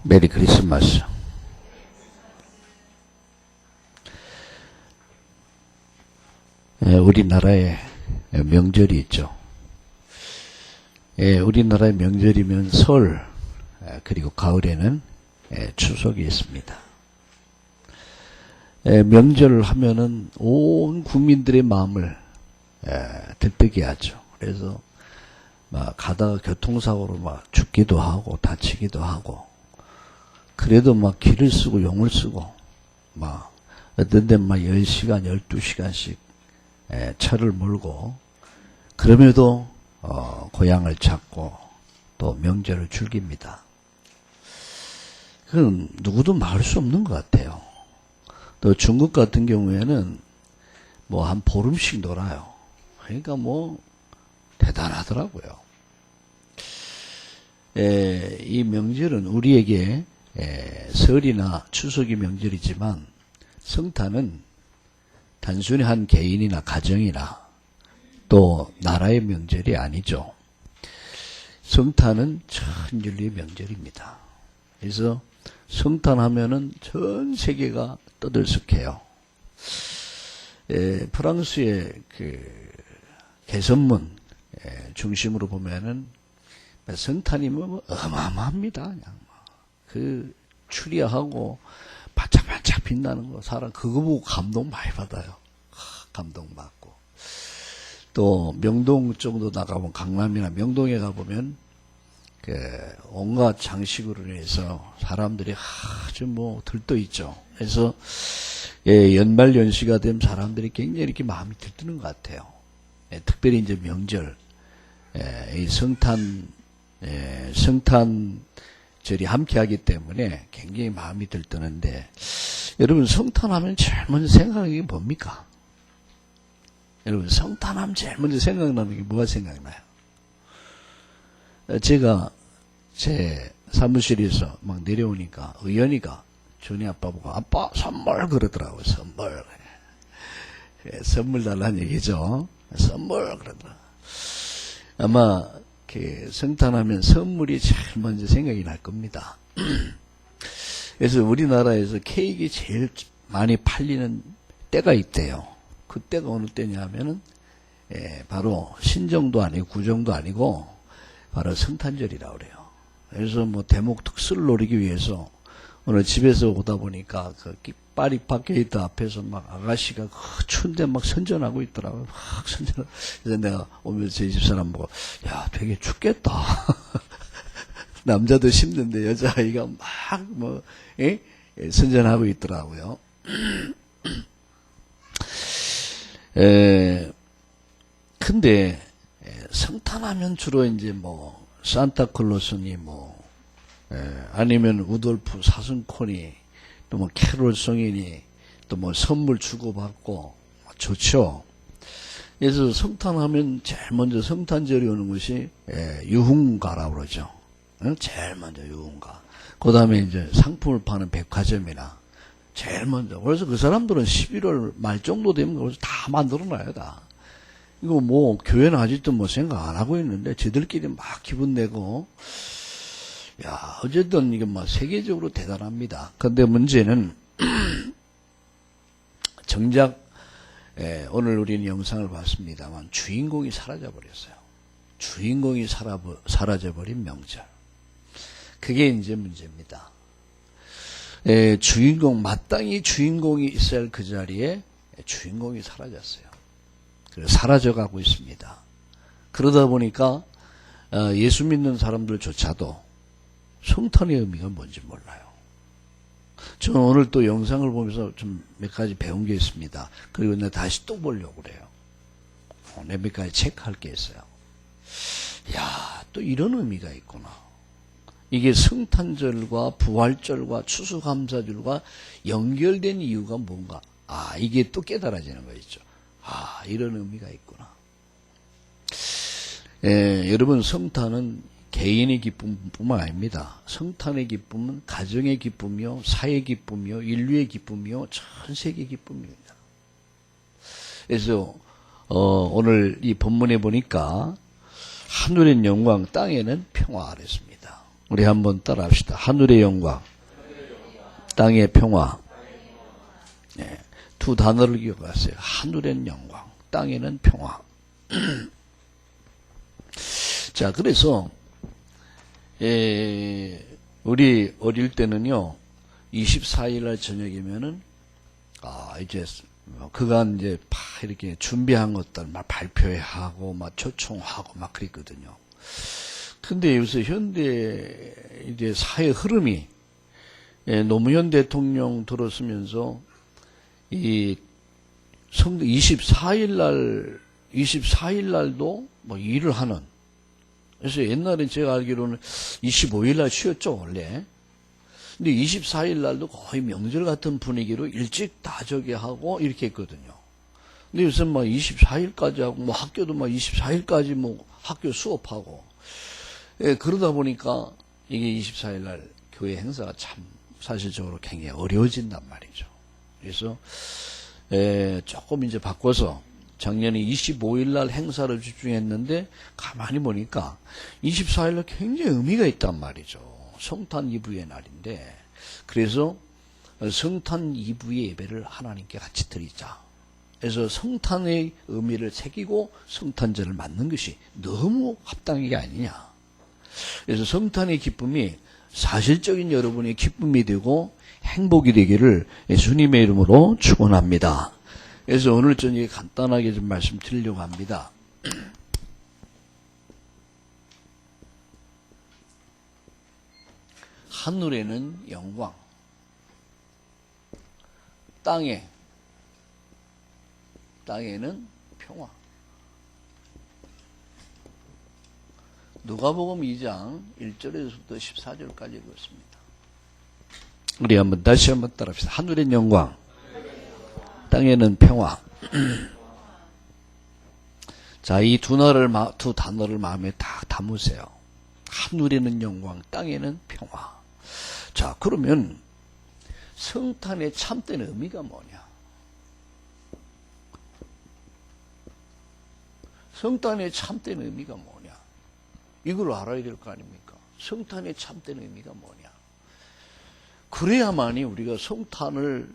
메리 크리스마스. 우리나라에 명절이 있죠. 우리나라의 명절이면 설, 그리고 가을에는 추석이 있습니다. 명절을 하면은 온 국민들의 마음을 들뜨게 하죠. 그래서 막 가다가 교통사고로 막 죽기도 하고 다치기도 하고, 그래도 막 길을 쓰고 용을 쓰고, 막 어떤 데는 막 10시간, 12시간씩 차를 몰고, 그럼에도 고향을 찾고 또 명절을 즐깁니다. 그건 누구도 말할 수 없는 것 같아요. 또 중국 같은 경우에는 뭐 한 보름씩 놀아요. 그러니까 뭐 대단하더라고요. 이 명절은 우리에게 설이나 추석이 명절이지만, 성탄은 단순히 한 개인이나 가정이나 또 나라의 명절이 아니죠. 성탄은 전 인류의 명절입니다. 그래서 성탄하면은 전 세계가 떠들썩해요. 프랑스의 그 개선문 중심으로 보면은 성탄이면 어마어마합니다. 그냥 그 추리하고 반짝반짝 빛나는 거, 사람 그거 보고 감동 많이 받아요. 감동받고. 또 명동 정도 나가보면, 강남이나 명동에 가보면 온갖 장식으로 해서 사람들이 아주 뭐 들떠 있죠. 그래서 연말 연시가 되면 사람들이 굉장히 이렇게 마음이 들뜨는 것 같아요. 특별히 이제 명절, 이 성탄절이 함께하기 때문에 굉장히 마음이 들뜨는데, 여러분 성탄하면 제일 먼저 생각나는 게 뭡니까? 여러분 성탄하면 제일 먼저 생각나는 게 뭐가 생각나요? 제가 제 사무실에서 막 내려오니까 의연이가 준이 아빠 보고 아빠 선물 그러더라고요. 선물. 선물 달라는 얘기죠. 선물 그러더라고요. 아마 성탄하면 선물이 제일 먼저 생각이 날 겁니다. 그래서 우리나라에서 케이크 제일 많이 팔리는 때가 있대요. 그 때가 어느 때냐 하면은 바로 신정도 아니고 구정도 아니고 바로 성탄절이라고 그래요. 그래서 뭐 대목 특수를 노리기 위해서 오늘 집에서 오다 보니까 그 파리 팟게이트 앞에서 막 아가씨가 추운데 막 선전하고 있더라고요. 막 선전하고. 그래서 내가 오면서 저희 집사람 보고, 야, 되게 춥겠다. 남자도 힘든데 여자아이가 막 뭐, 선전하고 있더라고요. 근데 성탄하면 주로 이제 뭐 산타클로스니 뭐 아니면 우돌프 사슴코니 또 뭐 캐롤송이니 또 뭐 선물 주고받고 좋죠. 그래서 성탄하면 제일 먼저 성탄절이 오는 것이 유흥가라고 그러죠. 제일 먼저 유흥가. 그 다음에 이제 상품을 파는 백화점이나 제일 먼저. 그래서 그 사람들은 11월 말 정도 되면 거기서 다 만들어놔요, 다. 이거 뭐 교회는 아직도 뭐 생각 안 하고 있는데 지들끼리 막 기분 내고, 야, 어쨌든 이게 뭐 세계적으로 대단합니다. 근데 문제는 정작 오늘 우리는 영상을 봤습니다만 주인공이 사라져 버렸어요. 주인공이 사라져 버린 명절. 그게 이제 문제입니다. 마땅히 주인공이 있어야 할 그 자리에 주인공이 사라졌어요. 그래서 사라져가고 있습니다. 그러다 보니까 예수 믿는 사람들조차도 성탄의 의미가 뭔지 몰라요. 저는 오늘 또 영상을 보면서 좀 몇 가지 배운 게 있습니다. 그리고 내가 다시 또 보려고 그래요. 내 몇 가지 체크할 게 있어요. 야, 또 이런 의미가 있구나. 이게 성탄절과 부활절과 추수감사절과 연결된 이유가 뭔가. 이게 또 깨달아지는 거 있죠. 이런 의미가 있구나. 여러분 성탄은 개인의 기쁨뿐만 아닙니다. 성탄의 기쁨은 가정의 기쁨이요, 사회의 기쁨이요, 인류의 기쁨이요, 전 세계의 기쁨입니다. 그래서 오늘 이 본문에 보니까 하늘엔 영광, 땅에는 평화 그랬습니다. 우리 한번 따라합시다. 하늘의 영광, 땅의 평화. 네, 두 단어를 기억하세요. 하늘엔 영광, 땅에는 평화. 자, 그래서 우리 어릴 때는요, 24일 날 저녁이면은 이제 그간 이제 이렇게 준비한 것들 막 발표회 하고 막 초청하고 막 그랬거든요. 근데 요새 현대 이제 사회 흐름이 노무현 대통령 들었으면서 이 24일 날도 뭐 일을 하는. 그래서 옛날에 제가 알기로는 25일 날 쉬었죠, 원래. 근데 24일 날도 거의 명절 같은 분위기로 일찍 다 저기 하고 이렇게 했거든요. 근데 요새 막 24일까지 하고, 뭐 학교도 막 24일까지 뭐 학교 수업하고. 그러다 보니까 이게 24일 날 교회 행사가 참 사실적으로 굉장히 어려워진단 말이죠. 그래서, 조금 이제 바꿔서 작년에 25일 날 행사를 집중했는데 가만히 보니까 24일 날 굉장히 의미가 있단 말이죠. 성탄 이브의 날인데, 그래서 성탄 이브의 예배를 하나님께 같이 드리자. 그래서 성탄의 의미를 새기고 성탄절을 맞는 것이 너무 합당한 게 아니냐. 그래서 성탄의 기쁨이 사실적인 여러분의 기쁨이 되고 행복이 되기를 예수님의 이름으로 축원합니다. 그래서 오늘 저녁에 간단하게 좀 말씀드리려고 합니다. 하늘에는 영광, 땅에는 평화. 누가복음 2장 1절에서부터 14절까지 읽었습니다. 우리 다시 한번 따라합시다. 하늘엔 영광, 땅에는 평화. 자, 이 두 단어를 마음에 다 담으세요. 하늘에는 영광, 땅에는 평화. 자, 그러면 성탄의 참된 의미가 뭐냐? 성탄의 참된 의미가 뭐냐? 이걸 알아야 될 거 아닙니까? 성탄의 참된 의미가 뭐냐? 그래야만이 우리가 성탄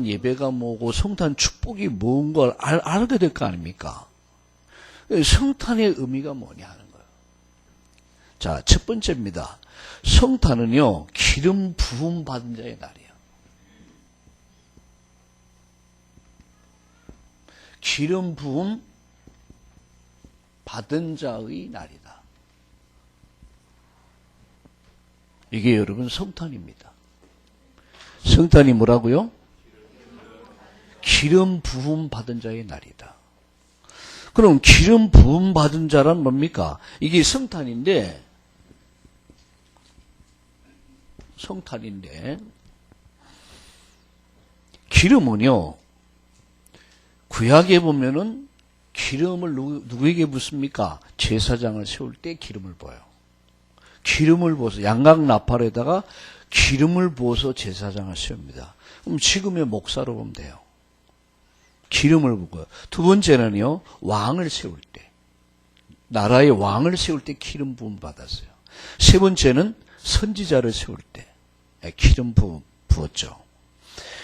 예배가 뭐고 성탄 축복이 뭔 걸 알게 될 거 아닙니까? 성탄의 의미가 뭐냐 하는 거예요. 자, 첫 번째입니다. 성탄은요, 기름 부음 받은 자의 날이에요. 기름 부음 받은 자의 날이다. 이게 여러분 성탄입니다. 성탄이 뭐라고요? 기름 부음 받은 자의 날이다. 그럼 기름 부음 받은 자란 뭡니까? 이게 성탄인데 기름은요, 구약에 보면은 기름을 누구에게 붓습니까? 제사장을 세울 때 기름을 부어요. 기름을 부어서 양각 나팔에다가 기름을 부어서 제사장을 세웁니다. 그럼 지금의 목사로 보면 돼요. 기름을 부어요. 두 번째는요, 왕을 세울 때, 나라의 왕을 세울 때 기름 부음 받았어요. 세 번째는 선지자를 세울 때 기름 부었죠.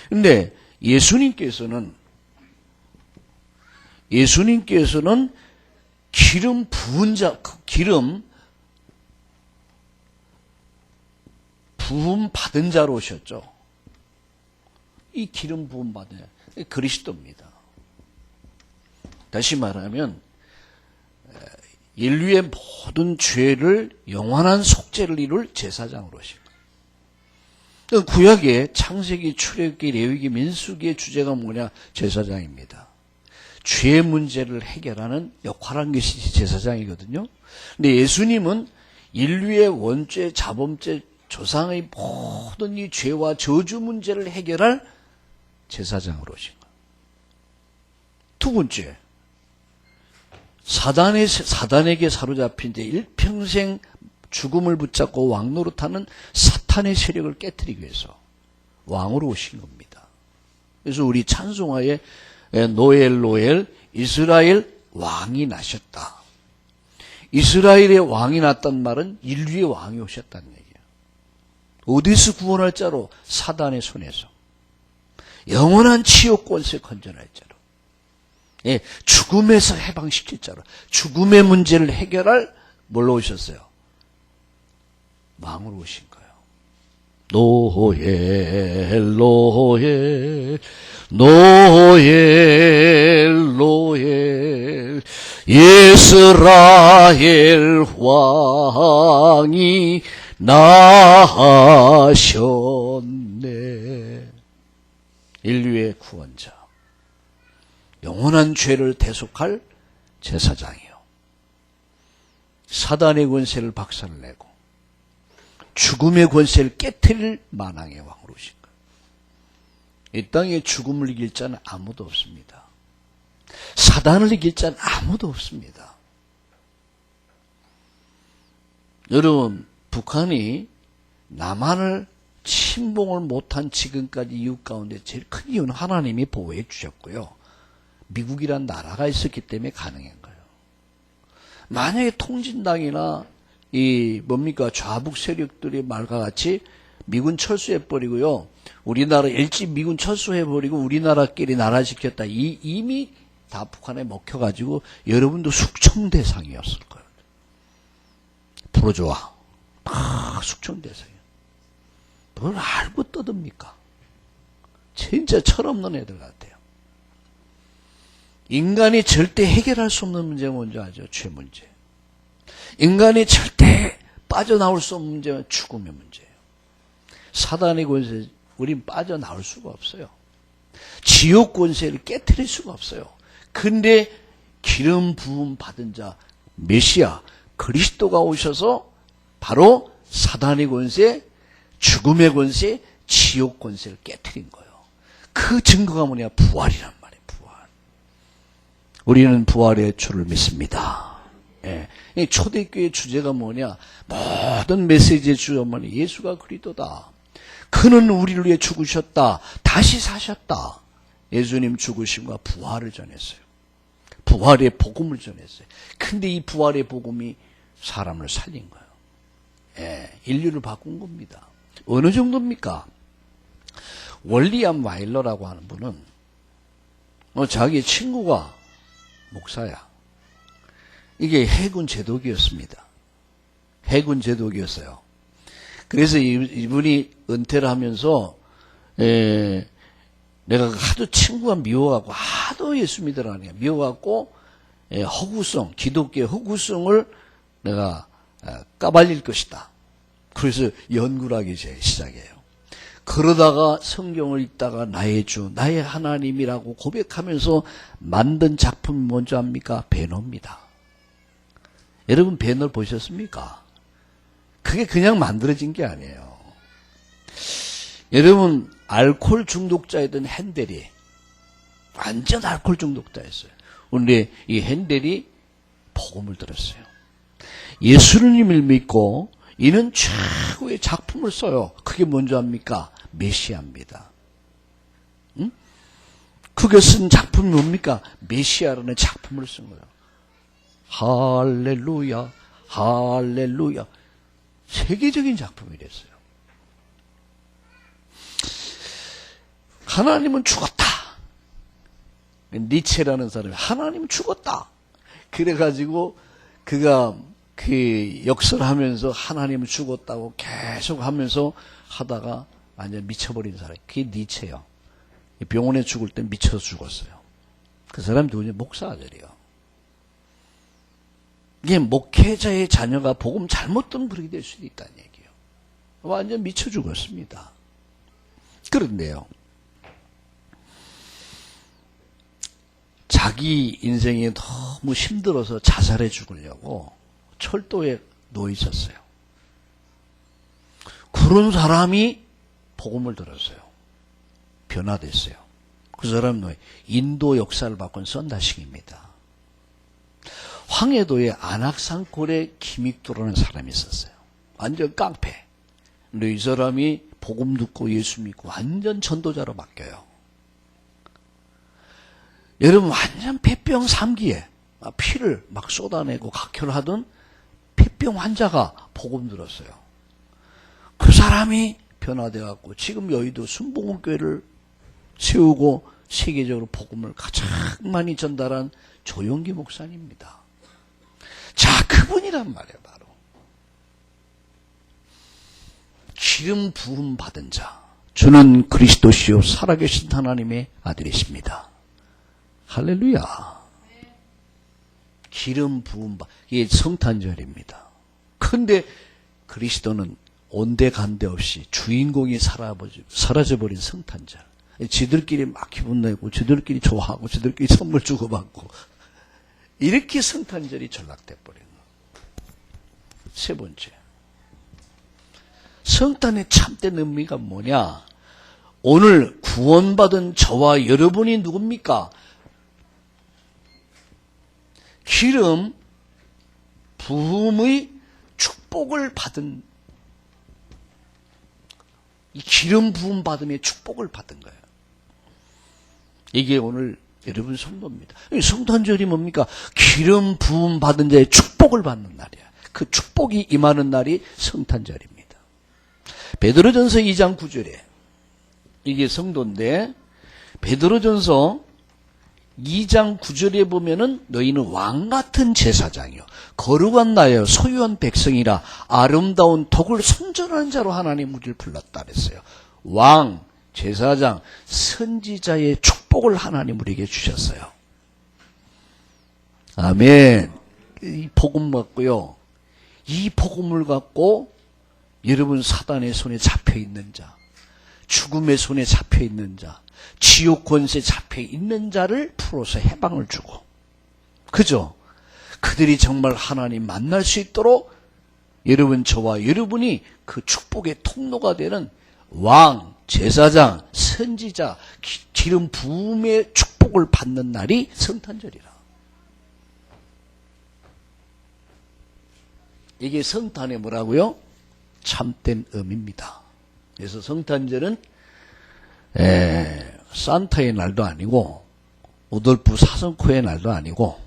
근데 예수님께서는 기름 부은 자, 기름 부음 받은 자로 오셨죠. 이 기름 부음 받은 자, 그리스도입니다. 다시 말하면 인류의 모든 죄를 영원한 속죄를 이룰 제사장으로 오신 거예요. 구약의 창세기, 출애굽기, 레위기, 민수기의 주제가 뭐냐? 제사장입니다. 죄 문제를 해결하는 역할한 것이 제사장이거든요. 근데 예수님은 인류의 원죄, 자범죄, 조상의 모든 이 죄와 저주 문제를 해결할 제사장으로 오신 거예요. 두 번째, 사단에게 사로잡힌 데 일평생 죽음을 붙잡고 왕노릇하는 사탄의 세력을 깨뜨리기 위해서 왕으로 오신 겁니다. 그래서 우리 찬송화에 노엘 이스라엘 왕이 나셨다. 이스라엘의 왕이 났단 말은 인류의 왕이 오셨다는 얘기예요. 어디서 구원할 자로? 사단의 손에서. 영원한 치욕 권세 건전할 자로. 예, 죽음에서 해방시킬 자로. 죽음의 문제를 해결할 뭘로 오셨어요? 왕으로 오신 거예요. 노엘 노엘 노엘 노엘 이스라엘 왕이 나하셨네. 인류의 구원자, 영원한 죄를 대속할 제사장이요, 사단의 권세를 박살내고 죽음의 권세를 깨트릴 만왕의 왕으로 오신 거예요. 이 땅에 죽음을 이길 자는 아무도 없습니다. 사단을 이길 자는 아무도 없습니다. 여러분, 북한이 남한을 침공을 못한 지금까지 이유 가운데 제일 큰 이유는 하나님이 보호해 주셨고요, 미국이란 나라가 있었기 때문에 가능한 거예요. 만약에 통진당이나 이 뭡니까 좌북 세력들의 말과 같이 미군 철수해버리고요, 우리나라 일찍 미군 철수해버리고 우리나라끼리 나라 지켰다, 이미 다 북한에 먹혀가지고 여러분도 숙청 대상이었을 거예요. 풀어줘와 다 숙청 대상이에요. 뭘 알고 떠듭니까? 진짜 철없는 애들 같아요. 인간이 절대 해결할 수 없는 문제가 뭔지 아죠? 죄 문제. 인간이 절대 빠져나올 수 없는 문제는 죽음의 문제예요. 사단의 권세, 우린 빠져나올 수가 없어요. 지옥 권세를 깨트릴 수가 없어요. 근데 기름 부음 받은 자 메시아 그리스도가 오셔서 바로 사단의 권세, 죽음의 권세, 지옥 권세를 깨트린 거예요. 그 증거가 뭐냐? 부활이란 말이에요. 부활. 우리는 부활의 주를 믿습니다. 예. 초대교회 주제가 뭐냐? 모든 메시지의 주제가 뭐냐? 예수가 그리스도다. 그는 우리를 위해 죽으셨다. 다시 사셨다. 예수님 죽으심과 부활을 전했어요. 부활의 복음을 전했어요. 근데 이 부활의 복음이 사람을 살린 거예요. 예, 인류를 바꾼 겁니다. 어느 정도입니까? 월리엄 와일러라고 하는 분은 자기 친구가 목사야. 이게 해군 제독이었습니다. 해군 제독이었어요. 그래서 이분이 은퇴를 하면서 내가 하도 친구가 미워갖고 하도 예수 믿으라니 미워갖고 허구성, 기독교의 허구성을 내가 까발릴 것이다. 그래서 연구를 하기 시작해요. 그러다가 성경을 읽다가 나의 주, 나의 하나님이라고 고백하면서 만든 작품이 뭔지 압니까? 배너입니다. 여러분 배너 보셨습니까? 그게 그냥 만들어진 게 아니에요. 여러분 알코올 중독자이던 핸델이 완전 알코올 중독자였어요. 그런데 이 핸델이 복음을 들었어요. 예수님을 믿고 이는 최고의 작품을 써요. 그게 뭔지 압니까? 메시아입니다. 응? 그게 쓴 작품이 뭡니까? 메시아라는 작품을 쓴 거예요. 할렐루야, 할렐루야. 세계적인 작품이 됐어요. 하나님은 죽었다. 니체라는 사람이 하나님은 죽었다. 그래가지고 그가 그 역설하면서 하나님은 죽었다고 계속 하면서 하다가 완전 미쳐버린 사람. 그게 니체요. 병원에 죽을 때 미쳐서 죽었어요. 그 사람이 누구냐? 목사 아들이요. 이게 목회자의 자녀가 복음 잘못 듣면 그렇게 될 수도 있다는 얘기예요. 완전 미쳐 죽었습니다. 그런데요, 자기 인생이 너무 힘들어서 자살해 죽으려고 철도에 누워 있었어요. 그런 사람이 복음을 들었어요. 변화됐어요. 그 사람은 인도 역사를 바꾼 썬다식입니다. 황해도에 안악산골에 김익도라는 사람이 있었어요. 완전 깡패. 근데 이 사람이 복음 듣고 예수 믿고 완전 전도자로 바뀌어요. 여러분 완전 폐병 3기에 피를 막 쏟아내고 각혈하던 백병 환자가 복음 들었어요. 그 사람이 변화되어갖고 지금 여의도 순복음교회를 세우고 세계적으로 복음을 가장 많이 전달한 조용기 목사님입니다. 자, 그분이란 말이에요. 바로 기름 부음 받은 자, 주는 그리스도시요 살아계신 하나님의 아들이십니다. 할렐루야. 기름 부음 이게 성탄절입니다. 그런데 그리스도는 온데간데 없이 주인공이 사라져버린 성탄절. 지들끼리 막 기분 내고 지들끼리 좋아하고 지들끼리 선물 주고받고 이렇게 성탄절이 전락돼 버린 거. 세 번째, 성탄의 참된 의미가 뭐냐? 오늘 구원받은 저와 여러분이 누굽니까? 기름 부음의 축복을 받은, 이 기름 부음 받음의 축복을 받은 거예요. 이게 오늘 여러분 성도입니다. 성탄절이 뭡니까? 기름 부음 받은 자의 축복을 받는 날이야. 그 축복이 임하는 날이 성탄절입니다. 베드로전서 2장 9절에 이게 성도인데, 베드로전서 2장 9절에 보면은 너희는 왕같은 제사장이요 거룩한 나여 소유한 백성이라 아름다운 덕을 선전하는 자로 하나님 우리를 불렀다 그랬어요. 왕, 제사장, 선지자의 축복을 하나님 우리에게 주셨어요. 아멘. 이 복음 갖고요, 이 복음을 갖고 여러분 사단의 손에 잡혀있는 자, 죽음의 손에 잡혀있는 자, 지옥 권세에 잡혀있는 자를 풀어서 해방을 주고, 그죠? 그들이 정말 하나님 만날 수 있도록 여러분, 저와 여러분이 그 축복의 통로가 되는 왕, 제사장, 선지자, 기름 부음의 축복을 받는 날이 성탄절이라. 이게 성탄의 뭐라고요? 참된 의미입니다. 그래서 성탄절은 산타의 날도 아니고 우돌프 사성코의 날도 아니고,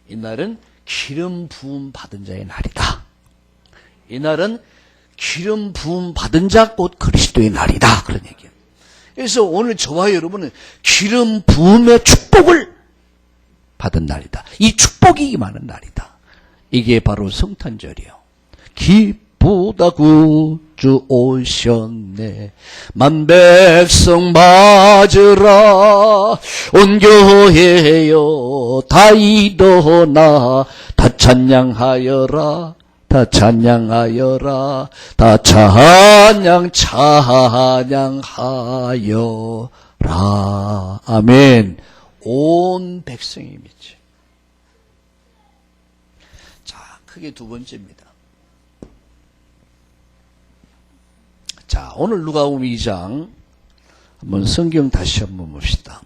이 날은 기름 부음 받은 자의 날이다. 이 날은 기름 부음 받은 자 곧 그리스도의 날이다. 그런 얘기예요. 그래서 오늘 저와 여러분은 기름 부음의 축복을 받은 날이다. 이 축복이 임하는 날이다. 이게 바로 성탄절이에요. 기쁘다 구주 오셨네, 만백성 맞으라, 온 교회여 다 일어나 다 찬양하여라, 다 찬양하여라, 다 찬양하여라. 아멘. 온 백성이 믿지. 자, 크게 두 번째입니다. 자, 오늘 누가복음 2장 한번 성경 다시 한번 봅시다.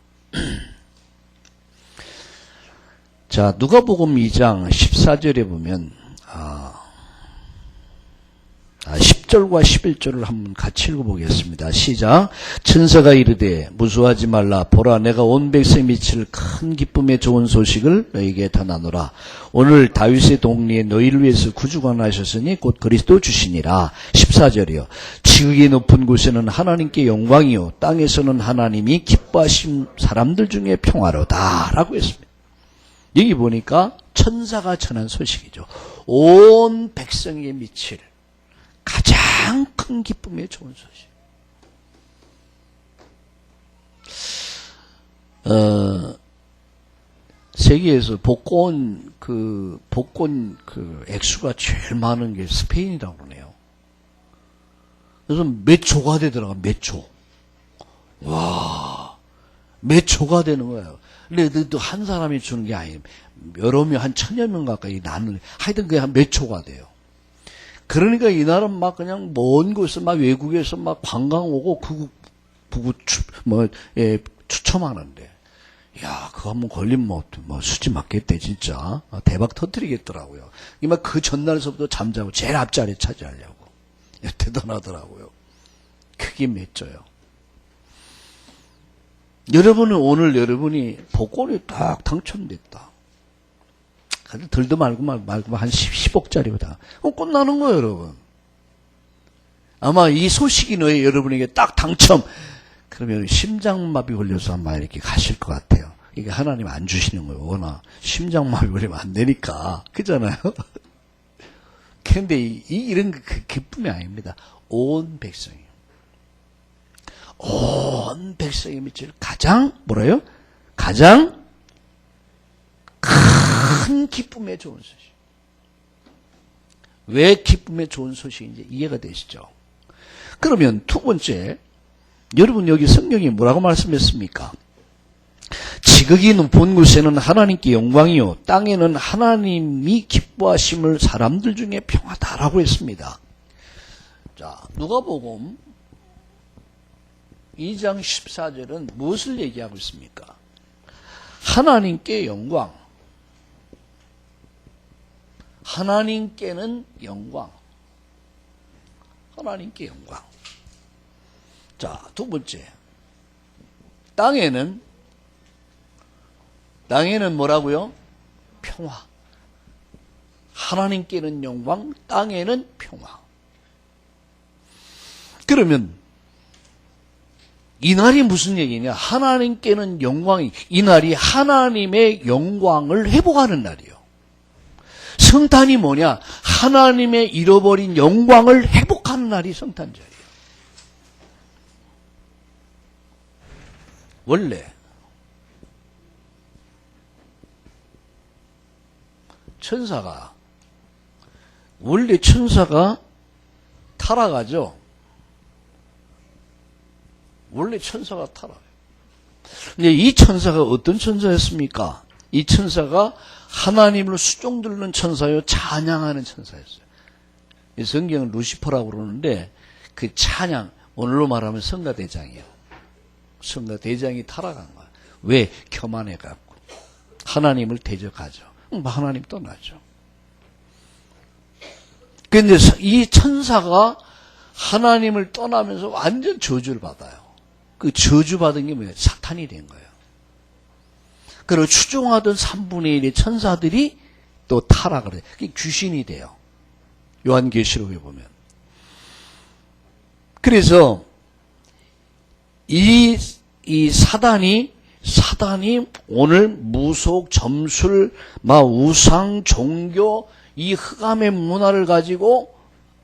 자, 누가복음 2장 14절에 보면 10절과 11절을 한번 같이 읽어보겠습니다. 시작. 천사가 이르되 무수하지 말라. 보라, 내가 온 백성에 미칠 큰 기쁨의 좋은 소식을 너희에게 전하노라. 오늘 다윗의 동리에 너희를 위해서 구주가 나셨으니 곧 그리스도 주시니라. 14절이요. 지극히 높은 곳에는 하나님께 영광이요 땅에서는 하나님이 기뻐하신 사람들 중에 평화로다 라고 했습니다. 여기 보니까 천사가 전한 소식이죠. 온 백성에 미칠 가장 큰 기쁨의 좋은 소식. 세계에서 복권 액수가 제일 많은 게 스페인이라고 그러네요. 그래서 몇 조가 되더라고요. 몇 조. 와, 몇 조가 되는 거예요. 근데 또 한 사람이 주는 게 아니에요. 여러 명, 한 1000여 명 가까이 나누는, 하여튼 그게 한 몇 조가 돼요. 그러니까 이 나라는 막 그냥 먼 곳에서 막 외국에서 막 관광 오고 추첨하는데, 야, 그거 한번 걸리면 뭐 수지 맞겠대, 진짜. 대박 터뜨리겠더라고요. 막 그 전날서부터 잠자고 제일 앞자리에 차지하려고. 대단하더라고요. 크게 맺져요. 여러분은 오늘 여러분이 복권이 딱 당첨됐다. 들도 말고 한 10억짜리보다. 끝나는 거예요, 여러분. 아마 이 소식이 여러분에게 딱 당첨. 그러면 심장마비 걸려서 아마 이렇게 가실 것 같아요. 이게 하나님 안 주시는 거예요. 워낙 심장마비 걸리면 안 되니까. 그잖아요. 그런데 이런 그 기쁨이 아닙니다. 온 백성이. 온 백성이 미칠 가장 뭐래요? 가장 큰 기쁨의 좋은 소식. 왜 기쁨의 좋은 소식인지 이해가 되시죠? 그러면 두 번째, 여러분 여기 성경이 뭐라고 말씀했습니까? 지극히 높은 곳에는 하나님께 영광이요 땅에는 하나님이 기뻐하심을 사람들 중에 평하다라고 했습니다. 자, 누가복음 2장 14절은 무엇을 얘기하고 있습니까? 하나님께 영광. 하나님께는 영광. 하나님께 영광. 자, 두 번째. 땅에는 뭐라고요? 평화. 하나님께는 영광, 땅에는 평화. 그러면 이 날이 무슨 얘기냐? 하나님께는 영광이, 이 날이 하나님의 영광을 회복하는 날이에요. 성탄이 뭐냐? 하나님의 잃어버린 영광을 회복하는 날이 성탄절이에요. 원래 천사가 타락하죠. 원래 천사가 타락해요. 근데 이 천사가 어떤 천사였습니까? 이 천사가 하나님을 수종들는 천사요, 찬양하는 천사였어요. 이 성경은 루시퍼라고 그러는데 그 찬양, 오늘로 말하면 성가대장이에요. 성가대장이 타락한 거야. 왜? 교만해갖고 하나님을 대적하죠. 하나님 떠나죠. 그런데 이 천사가 하나님을 떠나면서 완전 저주를 받아요. 그 저주받은 게 뭐예요? 사탄이 된 거예요. 그리고 추종하던 3분의 1의 천사들이 또 타락을 해요. 그게 귀신이 돼요. 요한계시록에 보면. 그래서 이 사단이 오늘 무속, 점술, 우상, 종교, 이 흑암의 문화를 가지고,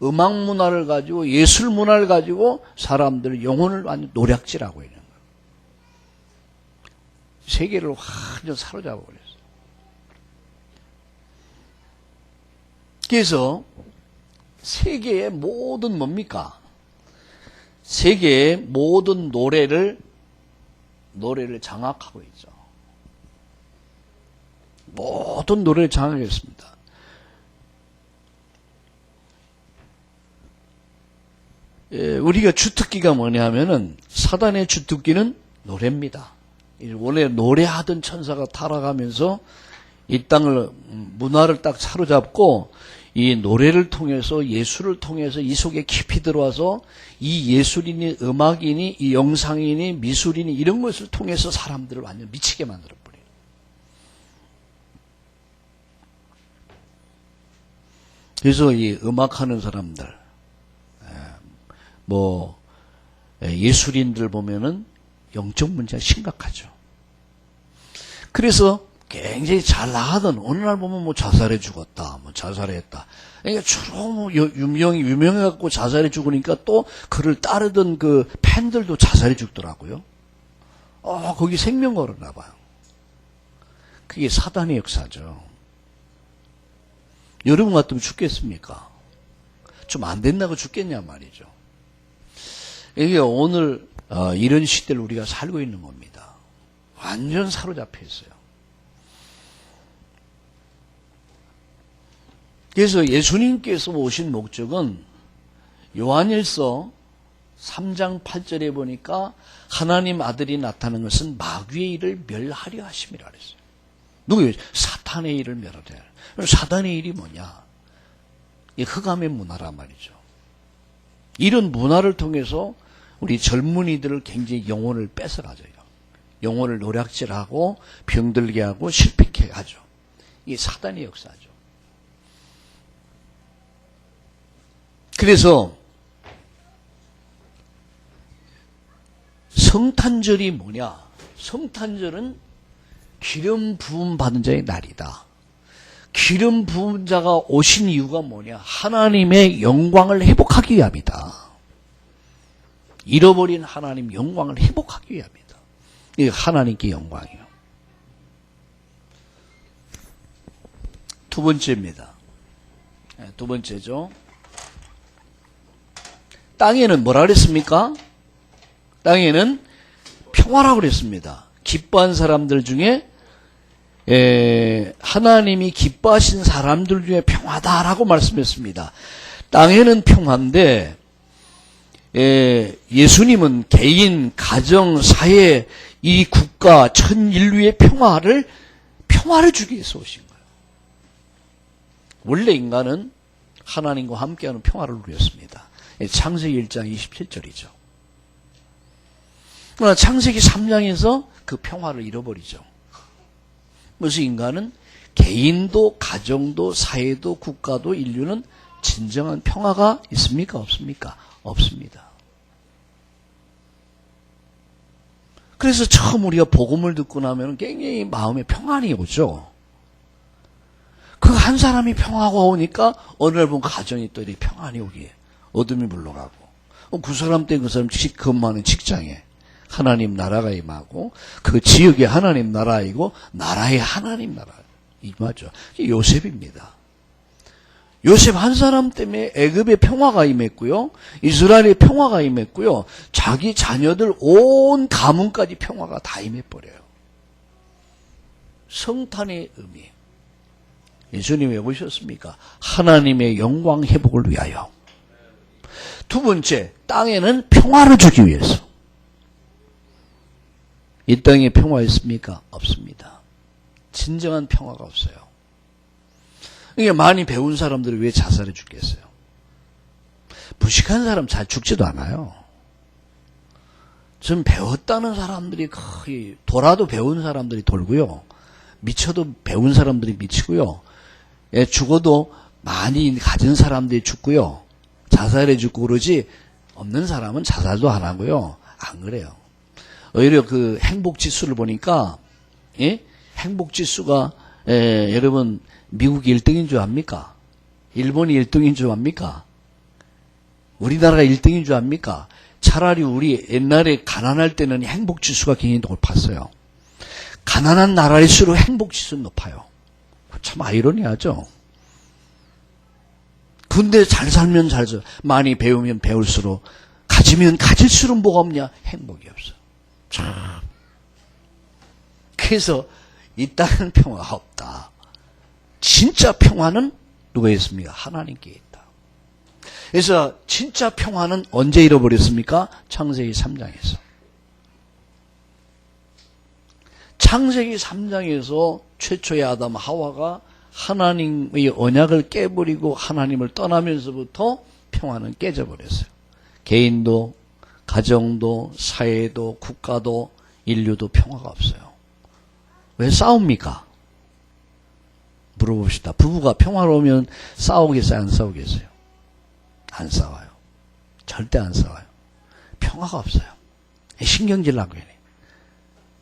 음악 문화를 가지고, 예술 문화를 가지고 사람들 영혼을 완전 노략질하고 있는 거예요. 세계를 완전 사로잡아 버렸어요. 그래서 세계의 모든 뭡니까? 세계의 모든 노래를 장악하고 있죠. 모든 노래를 장악했습니다. 우리가 주특기가 뭐냐면은 사단의 주특기는 노래입니다. 원래 노래하던 천사가 타락하면서 이 땅을 문화를 딱 사로잡고 이 노래를 통해서 예술을 통해서 이 속에 깊이 들어와서 이 예술인이 음악인이 이 영상인이 미술인이 이런 것을 통해서 사람들을 완전 미치게 만들어버려요. 그래서 이 음악하는 사람들 예술인들 보면은 영적 문제가 심각하죠. 그래서 굉장히 잘 나가던 어느 날 보면 자살해 죽었다, 자살했다. 그러니까 주로 유명해갖고 자살해 죽으니까 또 그를 따르던 그 팬들도 자살해 죽더라고요. 거기 생명 걸었나 봐요. 그게 사단의 역사죠. 여러분 같으면 죽겠습니까? 좀 안 된다고 죽겠냐 말이죠. 이게 오늘 이런 시대를 우리가 살고 있는 겁니다. 완전 사로잡혀 있어요. 그래서 예수님께서 오신 목적은 요한일서 3장 8절에 보니까 하나님 아들이 나타난 것은 마귀의 일을 멸하려 하심이라 그랬어요. 누구예요? 사탄의 일을 멸하려. 사탄의 일이 뭐냐? 이 흑암의 문화란 말이죠. 이런 문화를 통해서 우리 젊은이들을 굉장히 영혼을 뺏어가져요. 영혼을 노략질하고 병들게 하고 실패케 하죠. 이게 사단의 역사죠. 그래서 성탄절이 뭐냐? 성탄절은 기름 부음 받은 자의 날이다. 기름 부은 자가 오신 이유가 뭐냐? 하나님의 영광을 회복하기 위함이다. 잃어버린 하나님 영광을 회복하기 위함이다. 이게 하나님께 영광이에요. 두 번째입니다. 두 번째죠. 땅에는 뭐라 그랬습니까? 땅에는 평화라고 그랬습니다. 기뻐한 사람들 중에 하나님이 기뻐하신 사람들 중에 평화다라고 말씀했습니다. 땅에는 평화인데 예수님은 개인, 가정, 사회, 이 국가, 전 인류의 평화를 주기 위해서 오신 거예요. 원래 인간은 하나님과 함께하는 평화를 누렸습니다. 창세기 1장 27절이죠. 그러나 창세기 3장에서 그 평화를 잃어버리죠. 그래서 인간은 개인도 가정도 사회도 국가도 인류는 진정한 평화가 있습니까? 없습니까? 없습니다. 그래서 처음 우리가 복음을 듣고 나면 굉장히 마음에 평안이 오죠. 그 한 사람이 평화가 오니까 어느 날 보면 가정이 또 이렇게 평안이 오기에 어둠이 물러가고 그 사람 때 그 사람 근무하는 직장에 하나님 나라가 임하고 그 지역에 하나님 나라이고 나라에 하나님 나라 임하죠. 요셉입니다. 요셉 한 사람 때문에 애굽의 평화가 임했고요. 이스라엘의 평화가 임했고요. 자기 자녀들 온 가문까지 평화가 다 임해버려요. 성탄의 의미. 예수님이 왜 오셨습니까? 하나님의 영광 회복을 위하여. 두 번째, 땅에는 평화를 주기 위해서. 이 땅에 평화 있습니까? 없습니다. 진정한 평화가 없어요. 그러니까 많이 배운 사람들이 왜 자살해 죽겠어요? 무식한 사람 잘 죽지도 않아요. 좀 배웠다는 사람들이 거의 돌아도 배운 사람들이 돌고요. 미쳐도 배운 사람들이 미치고요. 죽어도 많이 가진 사람들이 죽고요. 자살해 죽고 그러지 없는 사람은 자살도 안 하고요. 안 그래요. 오히려 그 행복지수를 보니까 행복지수가 여러분 미국이 1등인 줄 압니까? 일본이 1등인 줄 압니까? 우리나라가 1등인 줄 압니까? 차라리 우리 옛날에 가난할 때는 행복지수가 굉장히 높았어요. 가난한 나라일수록 행복지수는 높아요. 참 아이러니하죠. 근데 잘 살면 잘 살죠. 많이 배우면 배울수록 가지면 가질수록 뭐가 없냐? 행복이 없어. 참. 그래서 이 땅은 평화가 없다. 진짜 평화는 누가 있습니까? 하나님께 있다. 그래서 진짜 평화는 언제 잃어버렸습니까? 창세기 3장에서. 창세기 3장에서 최초의 아담 하와가 하나님의 언약을 깨버리고 하나님을 떠나면서부터 평화는 깨져버렸어요. 개인도 가정도 사회도 국가도 인류도 평화가 없어요. 왜 싸웁니까? 물어봅시다. 부부가 평화로우면 싸우겠어요? 안 싸우겠어요? 안 싸워요. 절대 안 싸워요. 평화가 없어요. 신경질 나고 해요.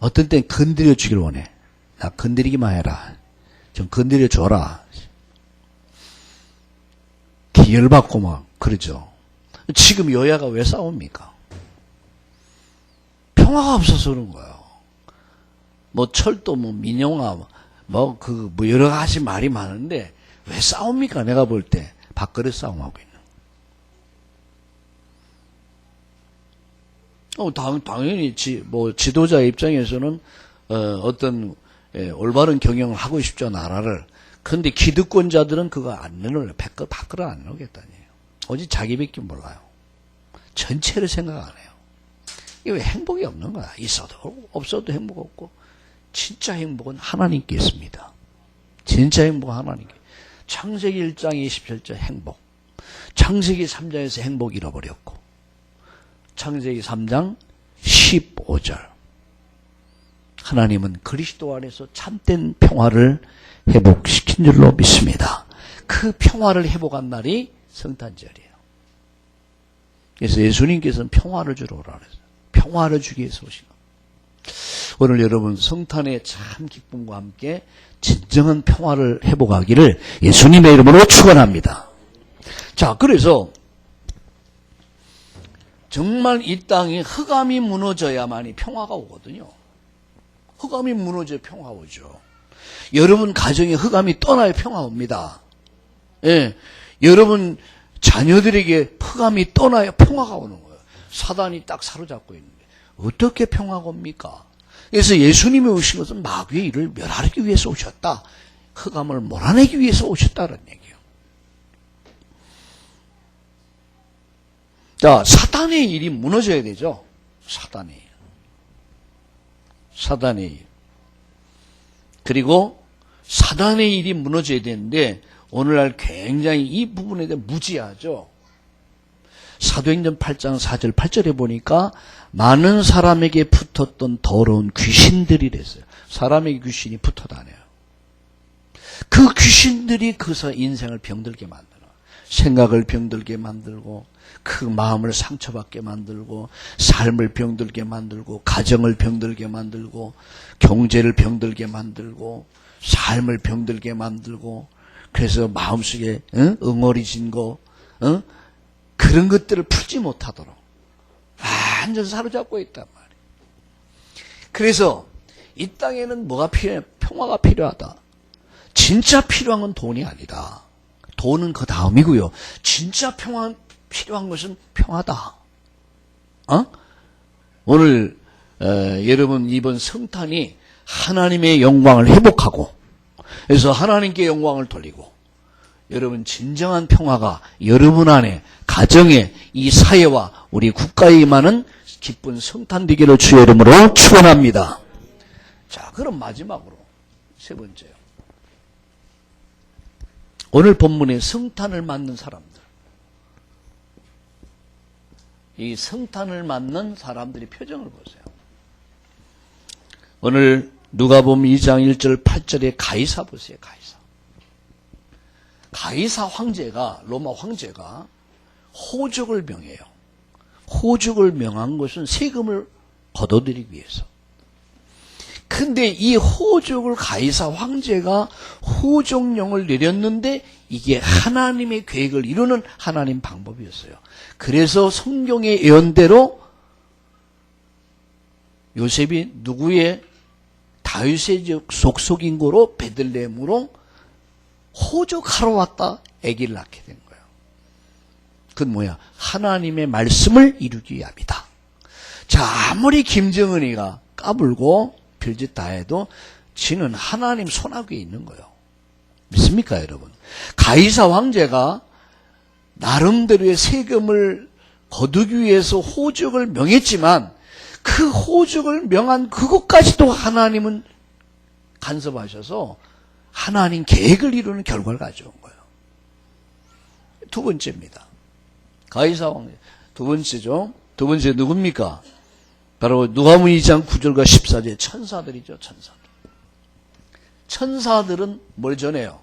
어떤 땐 건드려 주길 원해. 나 건드리기만 해라. 좀 건드려 줘라. 열받고 막 그러죠. 지금 여야가 왜 싸웁니까? 평화가 없어서 그런 거예요. 뭐 철도 뭐 민영화 뭐 여러 가지 말이 많은데 왜 싸웁니까? 내가 볼 때 밥그릇 싸움하고 있는. 당연히 지도자 입장에서는 어떤 올바른 경영을 하고 싶죠, 나라를. 그런데 기득권자들은 그거 안 내놓을래. 밥그릇 안 내놓겠다니에요. 오직 자기밖에 몰라요. 전체를 생각 안 해요. 이게 왜 행복이 없는 거야? 있어도 없어도 행복 없고. 진짜 행복은 하나님께 있습니다. 진짜 행복은 하나님께. 창세기 1장 27절 행복. 창세기 3장에서 행복 잃어버렸고. 창세기 3장 15절. 하나님은 그리스도 안에서 참된 평화를 회복시킨 줄로 믿습니다. 그 평화를 회복한 날이 성탄절이에요. 그래서 예수님께서는 평화를 주러 오라 그랬어요. 평화를 주기 위해서 오신 겁니다. 오늘 여러분 성탄의 참 기쁨과 함께 진정한 평화를 회복하기를 예수님의 이름으로 축원합니다. 자, 그래서 정말 이 땅에 흑암이 무너져야만이 평화가 오거든요. 흑암이 무너져야 평화 오죠. 여러분 가정에 흑암이 떠나야 평화 옵니다. 예, 여러분 자녀들에게 흑암이 떠나야 평화가 오는 거예요. 사단이 딱 사로잡고 있는데 어떻게 평화가 옵니까? 그래서 예수님이 오신 것은 마귀의 일을 멸하기 위해서 오셨다. 흑암을 몰아내기 위해서 오셨다는 얘기예요. 자, 사단의 일이 무너져야 되죠. 사단의 일. 사단의 일. 그리고 사단의 일이 무너져야 되는데 오늘날 굉장히 이 부분에 대해 무지하죠. 사도행전 8장 4절 8절에 보니까 많은 사람에게 붙었던 더러운 귀신들이 됐어요. 사람에게 귀신이 붙어 다녀요. 그 귀신들이 그서 인생을 병들게 만들어. 생각을 병들게 만들고 그 마음을 상처받게 만들고 삶을 병들게 만들고 가정을 병들게 만들고 경제를 병들게 만들고 삶을 병들게 만들고 그래서 마음속에 응어리진 거 그런 것들을 풀지 못하도록 완전 사로잡고 있단 말이에요. 그래서 이 땅에는 뭐가 필요해? 평화가 필요하다. 진짜 필요한 건 돈이 아니다. 돈은 그 다음이고요. 진짜 필요한 것은 평화다. 오늘 여러분 이번 성탄이 하나님의 영광을 회복하고 그래서 하나님께 영광을 돌리고 여러분 진정한 평화가 여러분 안에 가정에 이 사회와 우리 국가에 임하는 기쁜 성탄 되기를 주의 이름으로 축원합니다. 자, 그럼 마지막으로 세 번째요. 오늘 본문에 성탄을 맞는 사람들. 이 성탄을 맞는 사람들의 표정을 보세요. 오늘 누가복음 2장 1절 8절에 가이사 보세요. 가이사 황제가 로마 황제가 호적을 명해요. 호적을 명한 것은 세금을 걷어들이기 위해서. 근데 이 호적을 가이사 황제가 호적령을 내렸는데 이게 하나님의 계획을 이루는 하나님 방법이었어요. 그래서 성경의 예언대로 요셉이 누구의 다윗의 속속인고로 베들레헴으로 호적하러 왔다 아기를 낳게 된 거예요. 그건 뭐야? 하나님의 말씀을 이루기 위함이다. 자, 아무리 김정은이가 까불고 별짓 다 해도 지는 하나님 손아귀에 있는 거예요. 믿습니까, 여러분? 가이사 황제가 나름대로의 세금을 거두기 위해서 호적을 명했지만 그 호적을 명한 그것까지도 하나님은 간섭하셔서 하나님 계획을 이루는 결과를 가져온 거예요. 두 번째입니다. 가이사 황제. 두 번째죠. 두 번째 누굽니까? 바로 누가복음 2장 9절과 14절 천사들이죠. 천사들은 뭘 전해요?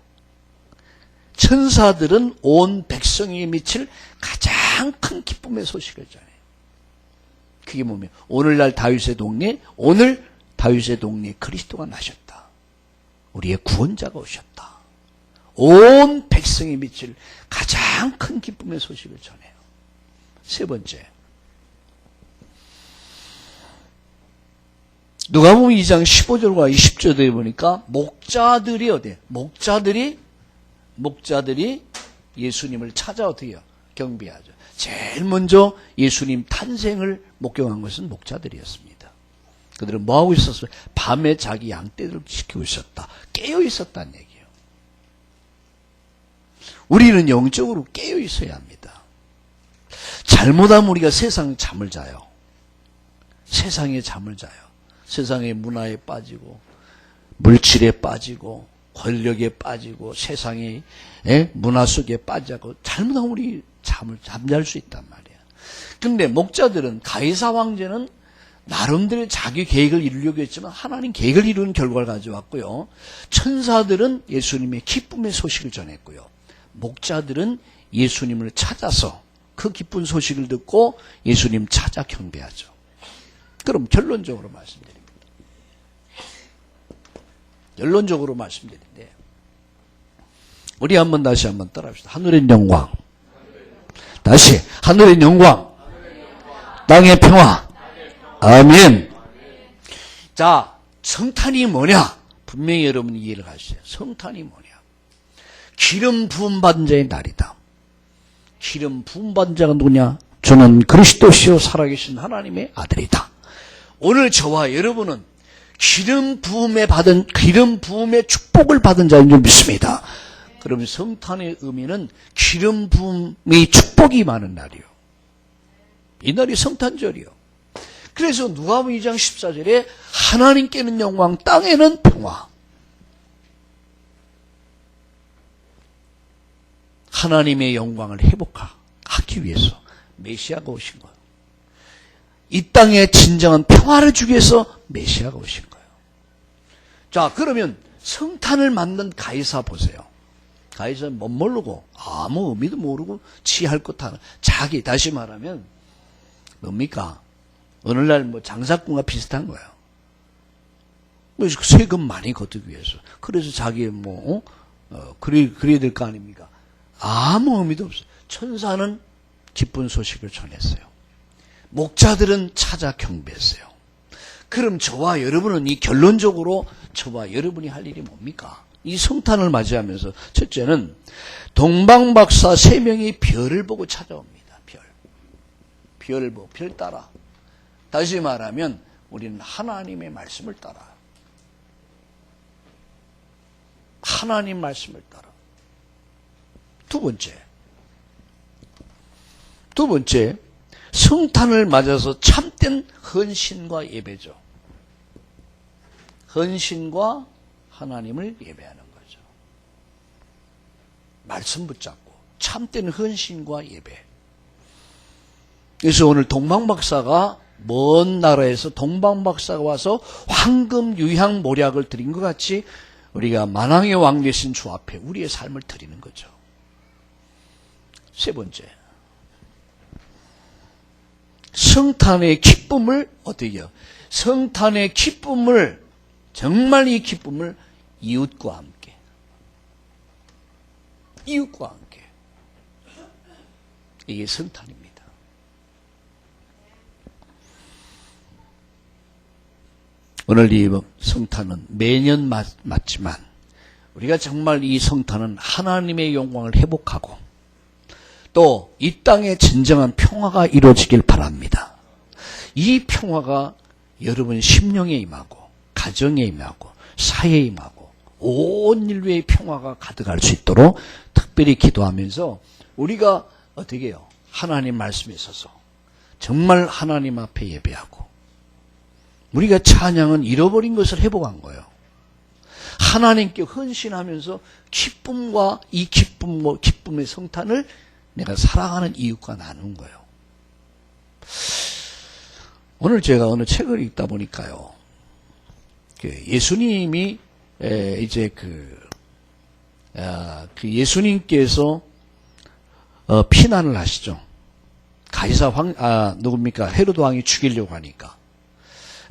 천사들은 온 백성에게 미칠 가장 큰 기쁨의 소식을 전해요. 그게 뭐냐? 오늘날 다윗의 동네, 오늘 다윗의 동네 그리스도가 나셨다. 우리의 구원자가 오셨다. 온 백성에 미칠 가장 큰 기쁨의 소식을 전해요. 세 번째. 누가복음 2장 15절과 20절에 보니까 목자들이 어디에? 목자들이 예수님을 찾아 어떻게 해요? 경배하죠. 제일 먼저 예수님 탄생을 목격한 것은 목자들이었습니다. 그들은 뭐하고 있었어요? 밤에 자기 양떼들을 지키고 있었다. 깨어 있었다는 얘기예요. 우리는 영적으로 깨어 있어야 합니다. 잘못하면 우리가 세상에 잠을 자요. 세상에 잠을 자요. 세상의 문화에 빠지고 물질에 빠지고 권력에 빠지고 세상의 문화 속에 빠지고 잘못하면 우리 잠잘 수 있단 말이야. 근데 목자들은 가이사 황제는 나름대로 자기 계획을 이루려고 했지만 하나님 계획을 이루는 결과를 가져왔고요. 천사들은 예수님의 기쁨의 소식을 전했고요. 목자들은 예수님을 찾아서 그 기쁜 소식을 듣고 예수님 찾아 경배하죠. 그럼 결론적으로 말씀드립니다. 결론적으로 말씀드리는데 우리 다시 한번 따라합시다. 하늘의 영광. 다시 하늘의 영광. 땅의 평화. 아멘. 자, 성탄이 뭐냐? 분명히 여러분이 이해를 하시죠. 성탄이 뭐냐? 기름 부음 받은 자의 날이다. 기름 부음 받은 자가 누구냐? 저는 그리스도시요 살아계신 하나님의 아들이다. 오늘 저와 여러분은 기름 부음의 축복을 받은 자인 줄 믿습니다. 그러면 성탄의 의미는 기름 부음의 축복이 많은 날이요. 이 날이 성탄절이요. 그래서 누가복음 2장 14절에 하나님께는 영광, 땅에는 평화. 하나님의 영광을 회복하기 위해서 메시아가 오신 거예요. 이 땅에 진정한 평화를 주기 위해서 메시아가 오신 거예요. 자, 그러면 성탄을 만든 가이사 보세요. 가이사는 못 모르고 아무 의미도 모르고 지할 것 하나. 자기, 다시 말하면 뭡니까? 오늘날 장사꾼과 비슷한 거예요. 그래서 세금 많이 걷기 위해서. 그래서 자기 그래야 될 거 아닙니까? 아무 의미도 없어요. 천사는 기쁜 소식을 전했어요. 목자들은 찾아 경배했어요. 그럼 저와 여러분은 이 결론적으로 저와 여러분이 할 일이 뭡니까? 이 성탄을 맞이하면서 첫째는 동방박사 3명이 별을 보고 찾아옵니다. 별을 보고 별 따라. 다시 말하면 우리는 하나님의 말씀을 따라. 하나님 말씀을 따라. 두 번째, 성탄을 맞아서 참된 헌신과 예배죠. 헌신과 하나님을 예배하는 거죠. 말씀 붙잡고 참된 헌신과 예배. 그래서 오늘 동방박사가 먼 나라에서 동방박사가 와서 황금 유향 모략을 드린 것 같이 우리가 만왕의 왕 되신 주 앞에 우리의 삶을 드리는 거죠. 세 번째, 성탄의 기쁨을 어떻게 해요? 성탄의 기쁨을, 정말 이 기쁨을 이웃과 함께 이게 성탄입니다. 오늘 이 성탄은 매년 맞지만 우리가 정말 이 성탄은 하나님의 영광을 회복하고 또 이 땅에 진정한 평화가 이루어지길 바랍니다. 이 평화가 여러분 심령에 임하고 가정에 임하고 사회에 임하고 온 인류의 평화가 가득할 수 있도록 특별히 기도하면서 우리가 어떻게 해요? 하나님 말씀에 서서 정말 하나님 앞에 예배하고 우리가 찬양은 잃어버린 것을 회복한 거예요. 하나님께 헌신하면서 기쁨과 이 기쁨의 성탄을 내가 사랑하는 이웃과 나눈 거예요. 오늘 제가 어느 책을 읽다 보니까요. 예수님이 이제 예수님께서 피난을 하시죠. 가이사 누굽니까? 헤로드 왕이 죽이려고 하니까.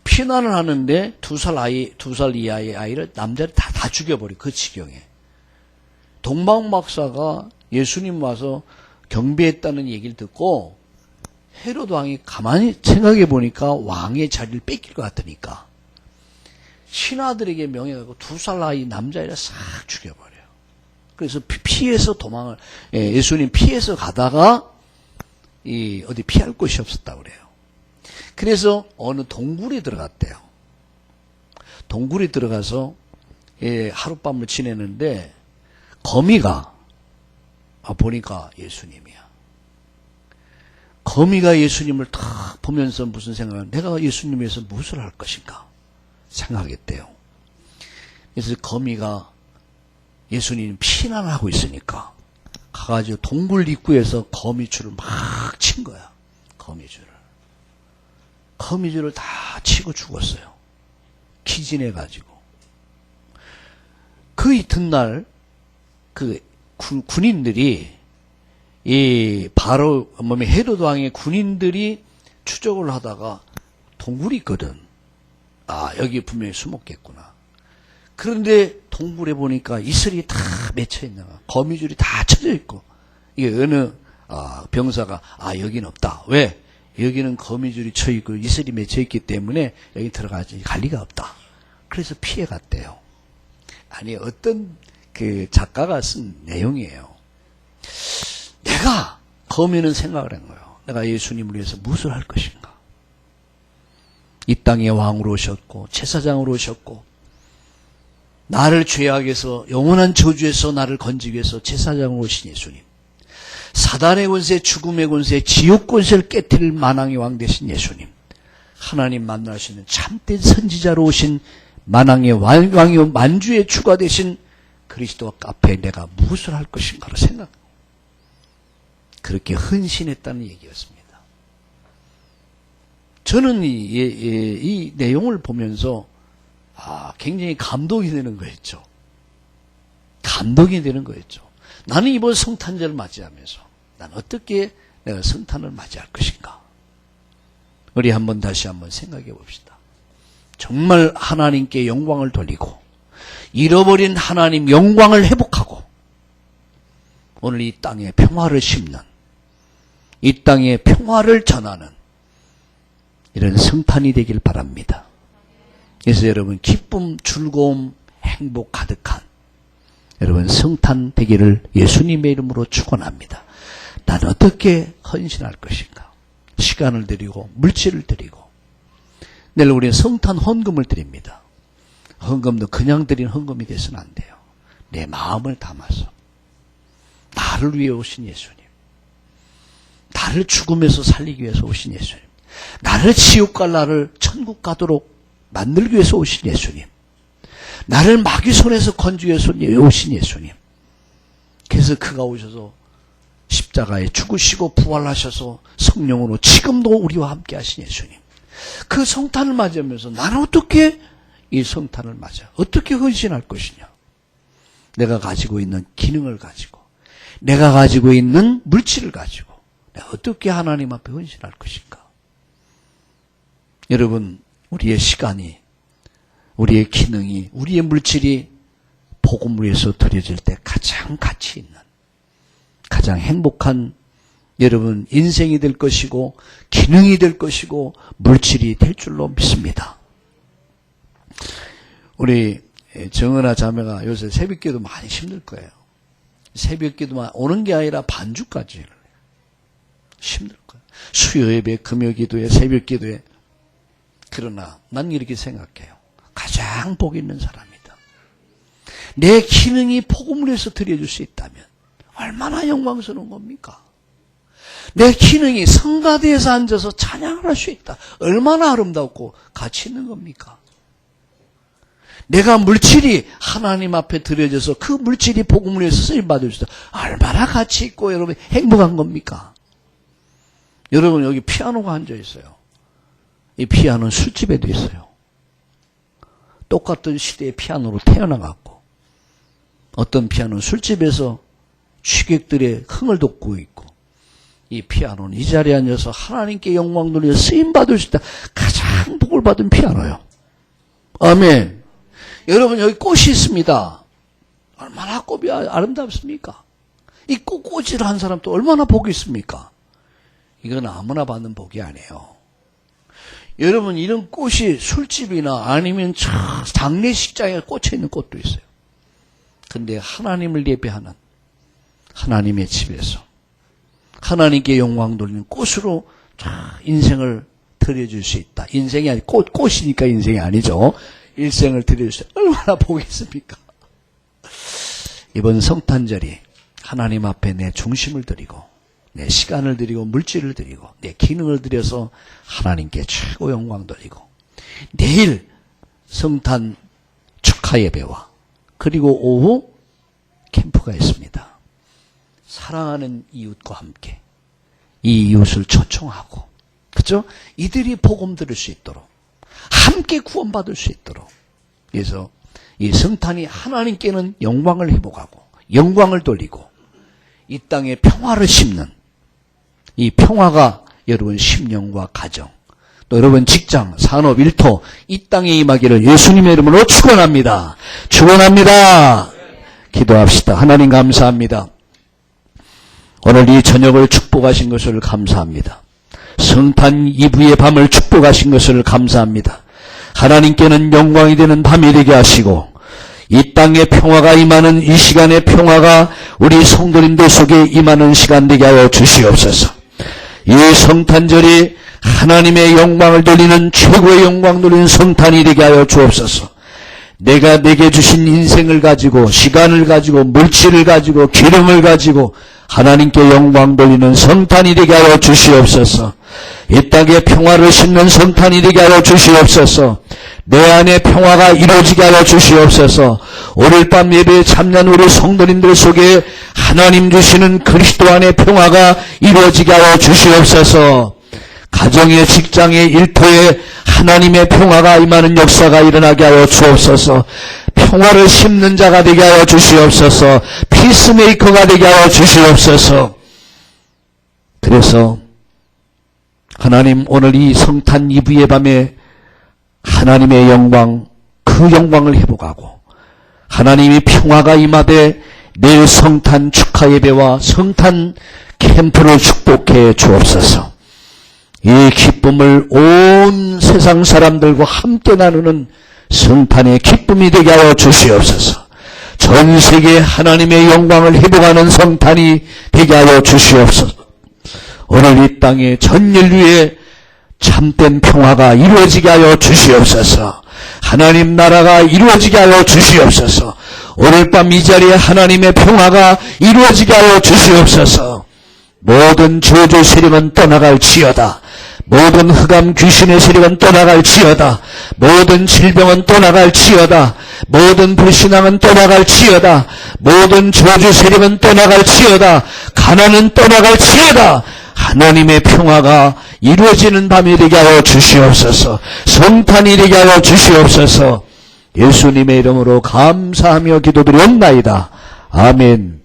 피난을 하는데 2살 이하의 아이를 남자를 다 죽여버려. 그 지경에. 동방박사가 예수님 와서 경배했다는 얘기를 듣고 헤로드 왕이 가만히 생각해 보니까 왕의 자리를 뺏길 것 같으니까 신하들에게 명해가지고 2살 아이 남자애를 싹 죽여버려요. 그래서 피해서 예수님 피해서 가다가 어디 피할 곳이 없었다고 그래요. 그래서 어느 동굴에 들어갔대요. 동굴에 들어가서 하룻밤을 지내는데 거미가 보니까 예수님이야. 거미가 예수님을 탁 보면서 무슨 생각을, 내가 예수님 위해서 무엇을 할 것인가 생각했대요. 그래서 거미가 예수님 피난하고 있으니까 가가지고 동굴 입구에서 거미줄을 막 친 거야. 거미줄을 다 다치고 죽었어요. 기진해가지고. 그 이튿날 그 군인들이 바로 헤로드 왕의 군인들이 추적을 하다가 동굴이 있거든. 아, 여기 분명히 숨었겠구나. 그런데 동굴에 보니까 이슬이 다 맺혀 있는 거야. 거미줄이 다 쳐져 있고. 이게 어느 병사가 여긴 없다. 왜? 여기는 거미줄이 쳐 있고 이슬이 맺혀 있기 때문에 여기 들어가지 갈 리가 없다. 그래서 피해 갔대요. 아니, 어떤 그 작가가 쓴 내용이에요. 내가 거미는 생각을 한 거예요. 내가 예수님을 위해서 무엇을 할 것인가? 이 땅에 왕으로 오셨고 제사장으로 오셨고 나를 죄악에서 영원한 저주에서 나를 건지기 위해서 제사장으로 오신 예수님, 사단의 권세, 죽음의 권세, 지옥 권세를 깨뜨릴 만왕의 왕 되신 예수님, 하나님 만나시는 참된 선지자로 오신 만왕의 왕이요 만주의 주가 되신 그리스도 앞에 내가 무엇을 할 것인가를 생각. 그렇게 헌신했다는 얘기였습니다. 저는 이 내용을 보면서 굉장히 감동이 되는 거였죠. 감동이 되는 거였죠. 나는 이번 성탄절을 맞이하면서 난 어떻게 내가 성탄을 맞이할 것인가? 우리 다시 한번 생각해 봅시다. 정말 하나님께 영광을 돌리고 잃어버린 하나님 영광을 회복하고 오늘 이 땅에 평화를 심는, 이 땅에 평화를 전하는 이런 성탄이 되길 바랍니다. 그래서 여러분 기쁨, 즐거움, 행복 가득한 여러분 성탄 되기를 예수님의 이름으로 축원합니다. 난 어떻게 헌신할 것인가? 시간을 드리고 물질을 드리고 내일 우리는 성탄 헌금을 드립니다. 헌금도 그냥 드린 헌금이 돼서는 안 돼요. 내 마음을 담아서 나를 위해 오신 예수님, 나를 죽음에서 살리기 위해서 오신 예수님, 나를 지옥 갈 나를 천국 가도록 만들기 위해서 오신 예수님, 나를 마귀 손에서 건지기 위해서 오신 예수님. 그래서 그가 오셔서 십자가에 죽으시고 부활하셔서 성령으로 지금도 우리와 함께 하신 예수님. 그 성탄을 맞이하면서 나는 어떻게 이 성탄을 맞아? 어떻게 헌신할 것이냐? 내가 가지고 있는 기능을 가지고, 내가 가지고 있는 물질을 가지고 내가 어떻게 하나님 앞에 헌신할 것인가? 여러분, 우리의 시간이, 우리의 기능이, 우리의 물질이 복음을 위해서 드려질 때 가장 가치 있는, 가장 행복한 여러분 인생이 될 것이고 기능이 될 것이고 물질이 될 줄로 믿습니다. 우리 정은아 자매가 요새 새벽기도 많이 힘들 거예요. 새벽기도만 오는 게 아니라 반주까지 힘들 거예요. 수요예배, 금요기도에, 새벽기도에. 그러나 난 이렇게 생각해요. 가장 복 있는 사람이다. 내 기능이 복음을 위해서 드려줄 수 있다면 얼마나 영광스러운 겁니까? 내 기능이 성가대에서 앉아서 찬양을 할 수 있다. 얼마나 아름답고 가치 있는 겁니까? 내가 물질이 하나님 앞에 드려져서 그 물질이 복음을 위해서 쓰임받을 수 있다. 얼마나 가치 있고 여러분 행복한 겁니까? 여러분 여기 피아노가 앉아 있어요. 이 피아노는 술집에도 있어요. 똑같은 시대의 피아노로 태어나갖고 어떤 피아노는 술집에서 취객들의 흥을 돋구고 있고 이 피아노는 이 자리에 앉아서 하나님께 영광 돌려 쓰임받을 수 있다. 가장 복을 받은 피아노요. 아멘. 여러분 여기 꽃이 있습니다. 얼마나 꽃이 아름답습니까? 이 꽃꽂이를 한 사람도 얼마나 복이 있습니까? 이건 아무나 받는 복이 아니에요. 여러분 이런 꽃이 술집이나 아니면 장례식장에 꽂혀 있는 꽃도 있어요. 근데 하나님을 예배하는 하나님의 집에서 하나님께 영광 돌리는 꽃으로 인생을 드려줄 수 있다. 인생이 아니 꽃이니까 인생이 아니죠. 일생을 드려줄 수 있다. 얼마나 보겠습니까? 이번 성탄절이 하나님 앞에 내 중심을 드리고 내 시간을 드리고 물질을 드리고 내 기능을 드려서 하나님께 최고 영광 돌리고 내일 성탄 축하 예배와 그리고 오후 캠프가 있습니다. 사랑하는 이웃과 함께 이 이웃을 초청하고 그죠? 이들이 복음 들을 수 있도록 함께 구원받을 수 있도록. 그래서 이 성탄이 하나님께는 영광을 회복하고 영광을 돌리고 이 땅에 평화를 심는, 이 평화가 여러분 심령과 가정, 또 여러분 직장, 산업, 일터 이 땅에 임하기를 예수님의 이름으로 축원합니다. 축원합니다. 기도합시다. 하나님 감사합니다. 오늘 이 저녁을 축복하신 것을 감사합니다. 성탄 이브의 밤을 축복하신 것을 감사합니다. 하나님께는 영광이 되는 밤이 되게 하시고 이 땅에 평화가 임하는 이 시간의 평화가 우리 성도님들 속에 임하는 시간 되게 하여 주시옵소서. 이 성탄절이 하나님의 영광을 돌리는 최고의 영광 돌리는 성탄이 되게 하여 주옵소서. 내가 내게 주신 인생을 가지고 시간을 가지고 물질을 가지고 기름을 가지고 하나님께 영광 돌리는 성탄이 되게 하여 주시옵소서. 이 땅에 평화를 심는 성탄이 되게 하여 주시옵소서. 내 안에 평화가 이루어지게 하여 주시옵소서. 오늘 밤 예배에 참여한 우리 성도님들 속에 하나님 주시는 그리스도 안의 평화가 이루어지게 하여 주시옵소서. 가정의 직장의 일터에 하나님의 평화가 임하는 역사가 일어나게 하여 주옵소서. 평화를 심는 자가 되게 하여 주시옵소서. 피스메이커가 되게 하여 주시옵소서. 그래서 하나님 오늘 이 성탄 이브의 밤에 하나님의 영광, 그 영광을 회복하고 하나님이 평화가 임하되 내일 성탄 축하 예배와 성탄 캠프를 축복해 주옵소서. 이 기쁨을 온 세상 사람들과 함께 나누는 성탄의 기쁨이 되게 하여 주시옵소서. 전 세계 하나님의 영광을 회복하는 성탄이 되게 하여 주시옵소서. 오늘 이 땅에 전 인류의 참된 평화가 이루어지게 하여 주시옵소서. 하나님 나라가 이루어지게 하여 주시옵소서. 오늘 밤 이 자리에 하나님의 평화가 이루어지게 하여 주시옵소서. 모든 저주 세력은 떠나갈지어다. 모든 흑암 귀신의 세력은 떠나갈지어다. 모든 질병은 떠나갈지어다. 모든 불신앙은 떠나갈지어다. 모든 저주 세력은 떠나갈지어다. 가난은 떠나갈지어다. 하나님의 평화가 이루어지는 밤이 되게 하여 주시옵소서. 성탄이 되게 하여 주시옵소서. 예수님의 이름으로 감사하며 기도드리옵나이다. 아멘.